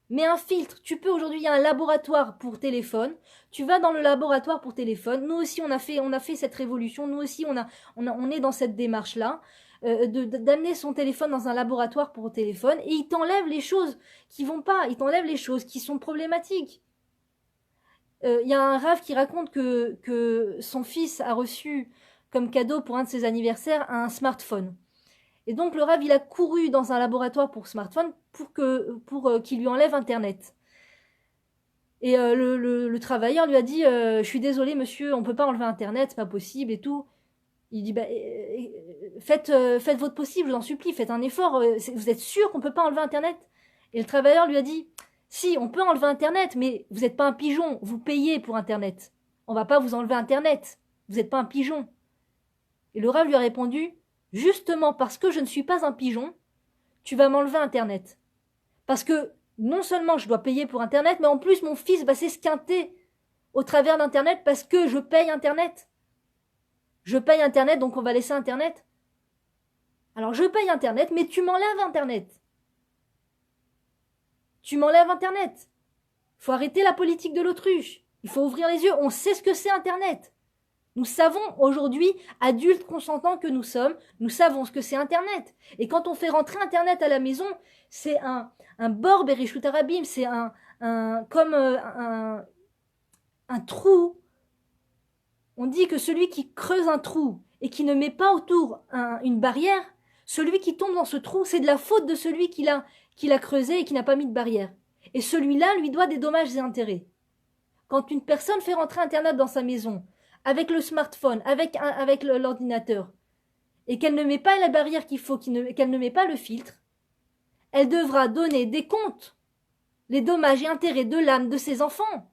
Speaker 1: Mets un filtre. Tu peux aujourd'hui, il y a un laboratoire pour téléphone. Tu vas dans le laboratoire pour téléphone. Nous aussi, on a fait cette révolution. Nous aussi, on est dans cette démarche-là, d'amener son téléphone dans un laboratoire pour téléphone. Et il t'enlève les choses qui vont pas. Il t'enlève les choses qui sont problématiques. Il y a un rave qui raconte que son fils a reçu comme cadeau pour un de ses anniversaires un smartphone. Et donc le rave, il a couru dans un laboratoire pour smartphone pour qu'il lui enlève Internet. Et le travailleur lui a dit je suis désolé monsieur, on peut pas enlever Internet, c'est pas possible et tout. Il dit faites votre possible, je vous en supplie, faites un effort. Vous êtes sûr qu'on peut pas enlever Internet? Et le travailleur lui a dit si, on peut enlever Internet, mais vous n'êtes pas un pigeon, vous payez pour Internet. On va pas vous enlever Internet, vous n'êtes pas un pigeon. Et le rave lui a répondu justement parce que je ne suis pas un pigeon, tu vas m'enlever Internet. Parce que non seulement je dois payer pour Internet, mais en plus mon fils va s'esquinter au travers d'Internet parce que je paye Internet. Je paye Internet, donc on va laisser Internet. Alors je paye Internet, mais tu m'enlèves Internet. Tu m'enlèves Internet. Il faut arrêter la politique de l'autruche. Il faut ouvrir les yeux. On sait ce que c'est Internet. Nous savons aujourd'hui, adultes consentants que nous sommes, nous savons ce que c'est Internet. Et quand on fait rentrer Internet à la maison, c'est un bord Bereshut Arabim, c'est comme un trou On dit que celui qui creuse un trou et qui ne met pas autour une barrière, celui qui tombe dans ce trou, c'est de la faute de celui qui l'a creusé et qui n'a pas mis de barrière. Et celui-là lui doit des dommages et intérêts. Quand une personne fait rentrer Internet dans sa maison, avec le smartphone, avec l'ordinateur, et qu'elle ne met pas la barrière qu'il faut, qu'elle ne met pas le filtre, elle devra donner des comptes, les dommages et intérêts de l'âme de ses enfants.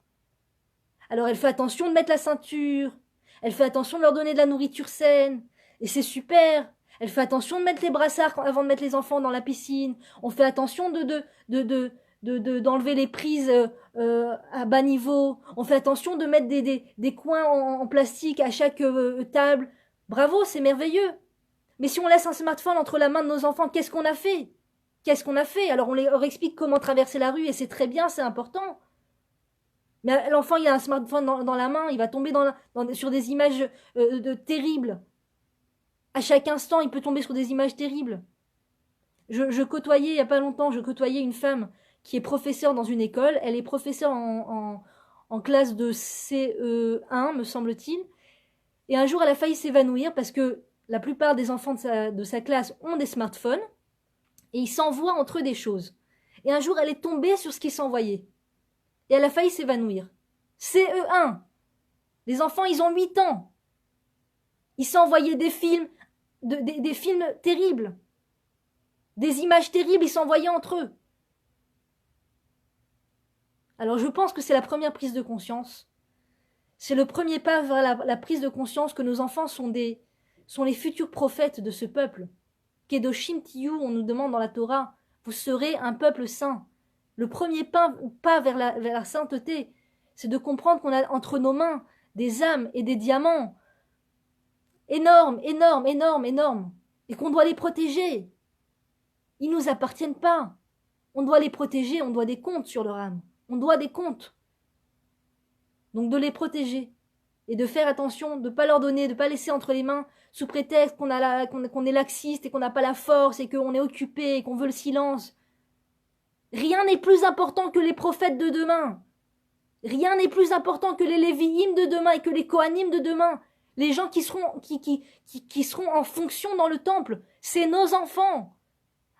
Speaker 1: Alors elle fait attention de mettre la ceinture, elle fait attention de leur donner de la nourriture saine, et c'est super. Elle fait attention de mettre les brassards avant de mettre les enfants dans la piscine. On fait attention d'enlever les prises à bas niveau. On fait attention de mettre des coins en plastique à chaque table. Bravo, c'est merveilleux. Mais si on laisse un smartphone entre la main de nos enfants, qu'est-ce qu'on a fait? Qu'est-ce qu'on a fait? Alors on leur explique comment traverser la rue et c'est très bien, c'est important. Mais l'enfant, il a un smartphone dans la main, il va tomber sur des images terribles. À chaque instant, il peut tomber sur des images terribles. Je côtoyais, il n'y a pas longtemps, je côtoyais une femme qui est professeure dans une école. Elle est professeure en classe de CE1, me semble-t-il. Et un jour, elle a failli s'évanouir parce que la plupart des enfants de sa classe ont des smartphones et ils s'envoient entre eux des choses. Et un jour, elle est tombée sur ce qu'ils s'envoyaient. Et elle a failli s'évanouir. CE1. Les enfants, ils ont 8 ans. Ils s'envoyaient des films, des films terribles. Des images terribles, ils s'envoyaient entre eux. Alors je pense que c'est la première prise de conscience. C'est le premier pas vers la prise de conscience que nos enfants sont les futurs prophètes de ce peuple. Kedoshim Tiyu, on nous demande dans la Torah, vous serez un peuple saint. Le premier pas vers la sainteté, c'est de comprendre qu'on a entre nos mains des âmes et des diamants énormes, énormes, énormes, énormes, et qu'on doit les protéger. Ils ne nous appartiennent pas. On doit les protéger, on doit des comptes sur leur âme. On doit des comptes. Donc de les protéger et de faire attention, de ne pas leur donner, de ne pas laisser entre les mains sous prétexte qu'on est laxiste et qu'on n'a pas la force et qu'on est occupé et qu'on veut le silence. Rien n'est plus important que les prophètes de demain. Rien n'est plus important que les Lévi'im de demain et que les Kohanim de demain. Les gens qui seront en fonction dans le temple. C'est nos enfants.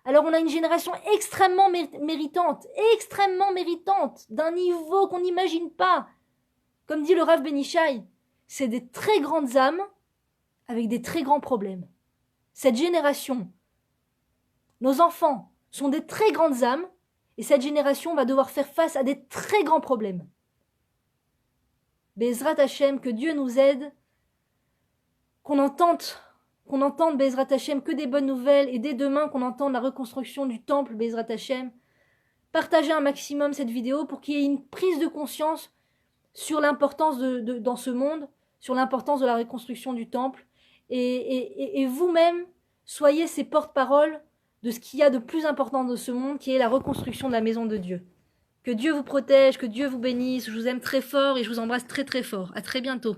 Speaker 1: Alors on a une génération extrêmement méritante, d'un niveau qu'on n'imagine pas. Comme dit le Rav Ben Ishai, c'est des très grandes âmes avec des très grands problèmes. Cette génération, nos enfants, sont des très grandes âmes et cette génération va devoir faire face à des très grands problèmes. Bezrat Hashem, que Dieu nous aide, qu'on entende Bezrat Hashem que des bonnes nouvelles et dès demain qu'on entende la reconstruction du temple Bezrat Hashem. Partagez un maximum cette vidéo pour qu'il y ait une prise de conscience sur l'importance dans ce monde, sur l'importance de la reconstruction du temple et vous-même soyez ces porte-paroles de ce qu'il y a de plus important dans ce monde qui est la reconstruction de la maison de Dieu. Que Dieu vous protège, que Dieu vous bénisse, je vous aime très fort et je vous embrasse très très fort. À très bientôt.